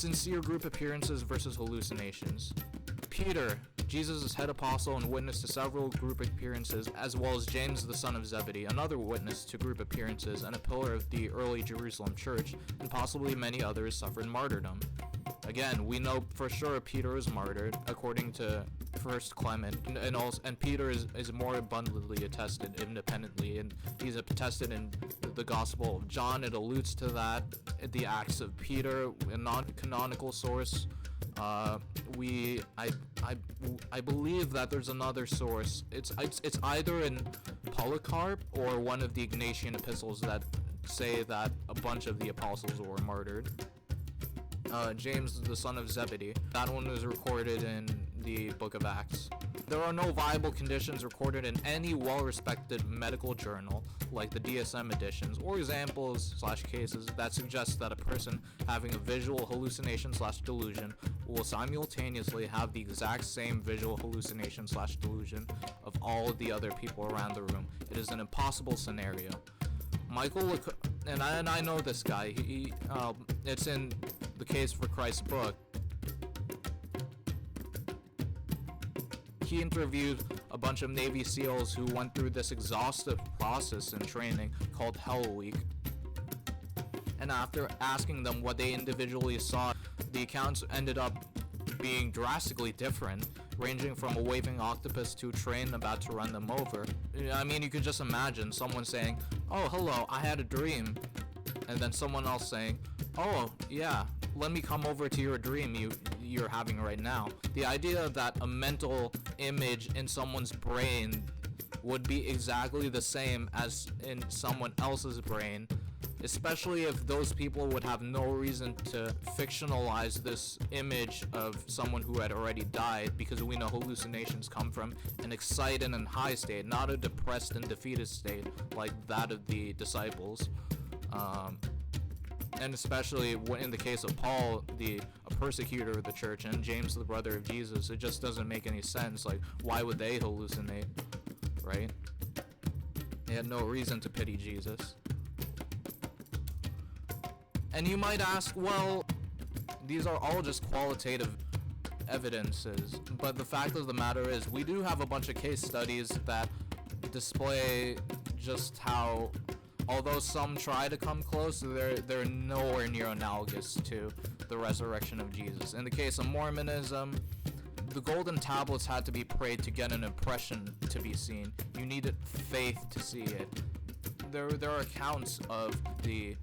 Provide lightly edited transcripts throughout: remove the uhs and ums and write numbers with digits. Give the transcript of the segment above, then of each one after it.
Sincere group appearances versus hallucinations. Peter, Jesus' head apostle and witness to several group appearances, as well as James the son of Zebedee, another witness to group appearances and a pillar of the early Jerusalem church, and possibly many others suffered martyrdom. Again, we know for sure Peter was martyred, according to 1 Clement, and Peter is more abundantly attested independently, and he's attested in the Gospel of John. It alludes to that, the Acts of Peter, a non-canonical source. I believe that there's another source. It's either in Polycarp or one of the Ignatian epistles that say that a bunch of the apostles were martyred. James the son of Zebedee, that one was recorded in the book of Acts. There are no viable conditions recorded in any well-respected medical journal like the DSM editions, or examples/cases that suggest that a person having a visual hallucination/delusion will simultaneously have the exact same visual hallucination/delusion of all of the other people around the room. It is an impossible scenario. Michael, and I know this guy. It's in the Case for Christ's book. He interviewed a bunch of Navy SEALs who went through this exhaustive process and training called Hell Week. And after asking them what they individually saw, the accounts ended up being drastically different, ranging from a waving octopus to a train about to run them over. I mean, you could just imagine someone saying, "Oh, hello, I had a dream," and then someone else saying, "Oh, yeah, let me come over to your dream you're having right now." The idea that a mental image in someone's brain would be exactly the same as in someone else's brain, especially if those people would have no reason to fictionalize this image of someone who had already died, because we know hallucinations come from an excited and high state, not a depressed and defeated state like that of the disciples. And especially in the case of Paul, a persecutor of the church, and James, the brother of Jesus, it just doesn't make any sense. Like, why would they hallucinate, right? They had no reason to pity Jesus. And you might ask, well, these are all just qualitative evidences, but the fact of the matter is we do have a bunch of case studies that display just how, although some try to come close, they're nowhere near analogous to the resurrection of Jesus. In the case of Mormonism, the golden tablets had to be prayed to get an impression to be seen. You needed faith to see it. There are accounts of the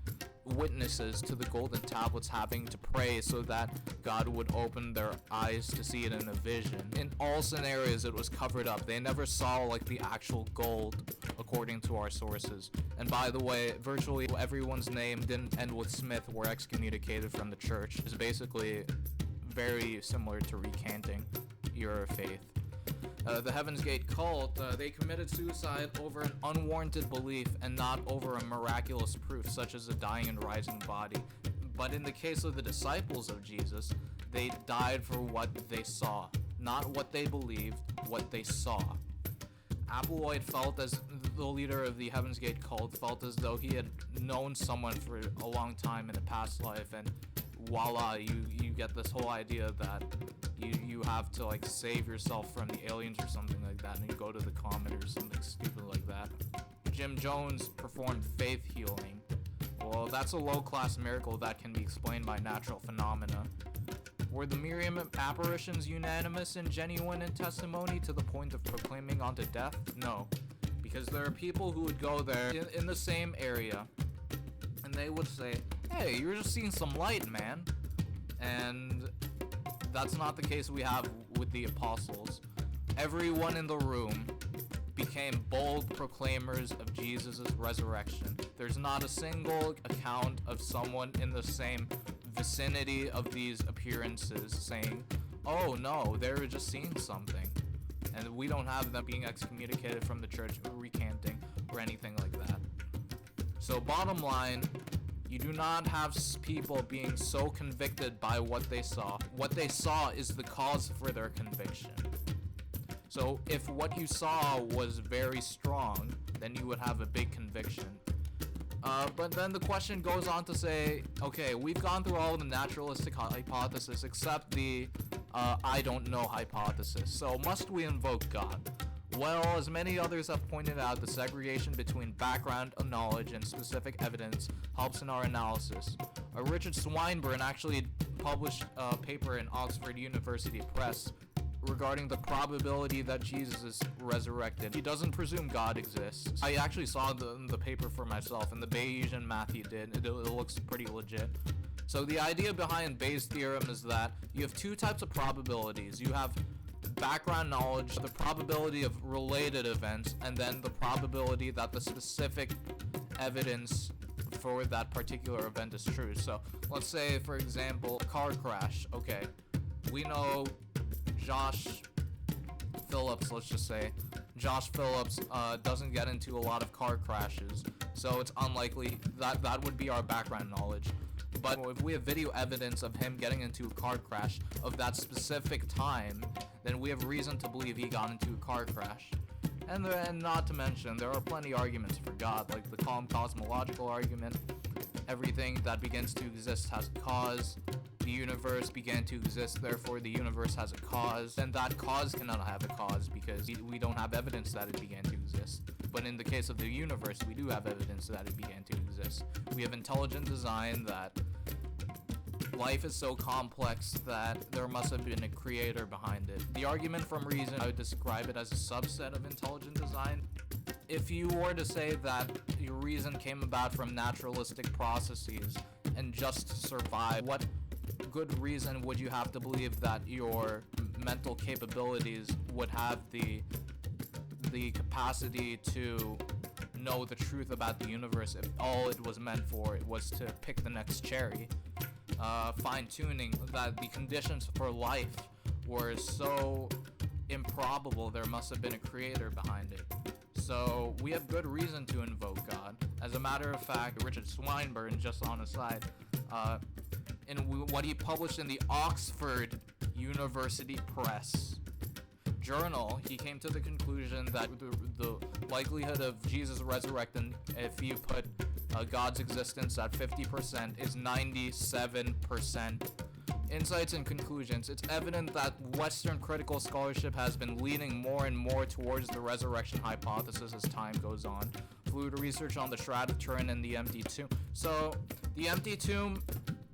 witnesses to the golden tablets having to pray so that God would open their eyes to see it in a vision. In all scenarios, it was covered up. They never saw like the actual gold, according to our sources. And by the way, virtually everyone's name didn't end with Smith were excommunicated from the church. It's basically very similar to recanting your faith. The Heaven's Gate cult, they committed suicide over an unwarranted belief and not over a miraculous proof, such as a dying and rising body. But in the case of the disciples of Jesus, they died for what they saw, not what they believed, what they saw. Applewhite felt, as the leader of the Heaven's Gate cult, felt as though he had known someone for a long time in a past life, and voila, you get this whole idea that you have to like save yourself from the aliens or something like that, and you go to the comet or something stupid like that. Jim Jones performed faith healing. Well, that's a low-class miracle that can be explained by natural phenomena. Were the Miriam apparitions unanimous and genuine in testimony to the point of proclaiming unto death? No, because there are people who would go there in the same area, and they would say, "Hey, you're just seeing some light, man." And that's not the case we have with the apostles. Everyone in the room became bold proclaimers of Jesus' resurrection. There's not a single account of someone in the same vicinity of these appearances saying, "Oh no, they were just seeing something." And we don't have them being excommunicated from the church, recanting, or anything like that. So bottom line, you do not have people being so convicted by what they saw. What they saw is the cause for their conviction. So if what you saw was very strong, then you would have a big conviction. But then the question goes on to say, okay, we've gone through all the naturalistic hypotheses except the I don't know hypothesis. So must we invoke God? Well, as many others have pointed out, the segregation between background knowledge and specific evidence helps in our analysis. Richard Swinburne actually published a paper in Oxford University Press regarding the probability that Jesus is resurrected. He doesn't presume God exists. I actually saw the paper for myself, and the Bayesian math he did, it looks pretty legit. So the idea behind Bayes' theorem is that you have two types of probabilities. You have background knowledge, the probability of related events, and then the probability that the specific evidence for that particular event is true. So let's say, for example, car crash. Okay, we know Josh Phillips, let's just say, Josh Phillips doesn't get into a lot of car crashes, so it's unlikely that would be our background knowledge. But if we have video evidence of him getting into a car crash of that specific time, then we have reason to believe he got into a car crash. And not to mention, there are plenty of arguments for God, like the cosmological argument. Everything that begins to exist has a cause. The universe began to exist, therefore the universe has a cause. And that cause cannot have a cause because we don't have evidence that it began to exist. But in the case of the universe, we do have evidence that it began to exist. We have intelligent design, that life is so complex that there must have been a creator behind it. The argument from reason, I would describe it as a subset of intelligent design. If you were to say that your reason came about from naturalistic processes and just to survive, what good reason would you have to believe that your mental capabilities would have the capacity to know the truth about the universe if all it was meant for it was to pick the next cherry? Fine-tuning that the conditions for life were so improbable there must have been a creator behind it. So we have good reason to invoke God. As a matter of fact, Richard Swinburne, just on a side, in what he published in the Oxford University Press journal, he came to the conclusion that the likelihood of Jesus resurrecting, if you put God's existence at 50%, is 97%. Insights and conclusions. It's evident that Western critical scholarship has been leaning more and more towards the resurrection hypothesis as time goes on. Fluid research on the Shroud of Turin and the empty tomb. So, the empty tomb,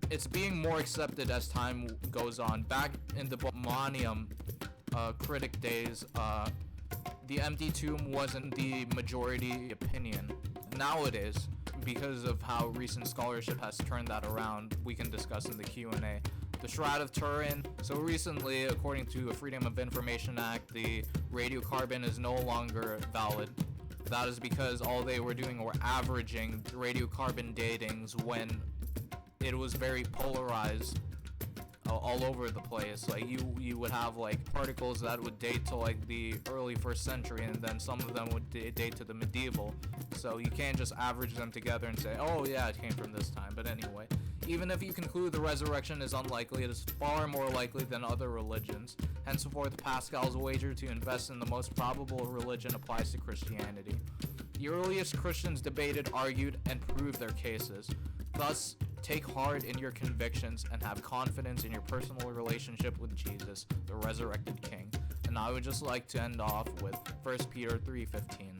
it's being more accepted as time goes on. Back in the Millennium critic days, the empty tomb wasn't the majority opinion. Now it is, because of how recent scholarship has turned that around. We can discuss in the Q&A. The Shroud of Turin. So recently, according to the Freedom of Information Act, the radiocarbon is no longer valid. That is because all they were doing were averaging radiocarbon datings when it was very polarized all over the place. Like you would have like particles that would date to like the early 1st century, and then some of them would date to the medieval. So you can't just average them together and say, oh yeah, it came from this time. But anyway, even if you conclude the resurrection is unlikely, it is far more likely than other religions. Henceforth, Pascal's wager to invest in the most probable religion applies to Christianity. The earliest Christians debated, argued, and proved their cases. Thus, take heart in your convictions and have confidence in your personal relationship with Jesus, the resurrected King. And I would just like to end off with 1 Peter 3:15,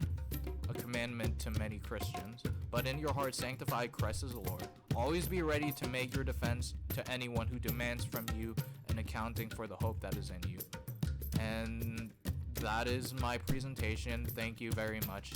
a commandment to many Christians. But in your heart sanctify Christ as Lord. Always be ready to make your defense to anyone who demands from you an accounting for the hope that is in you. And that is my presentation. Thank you very much.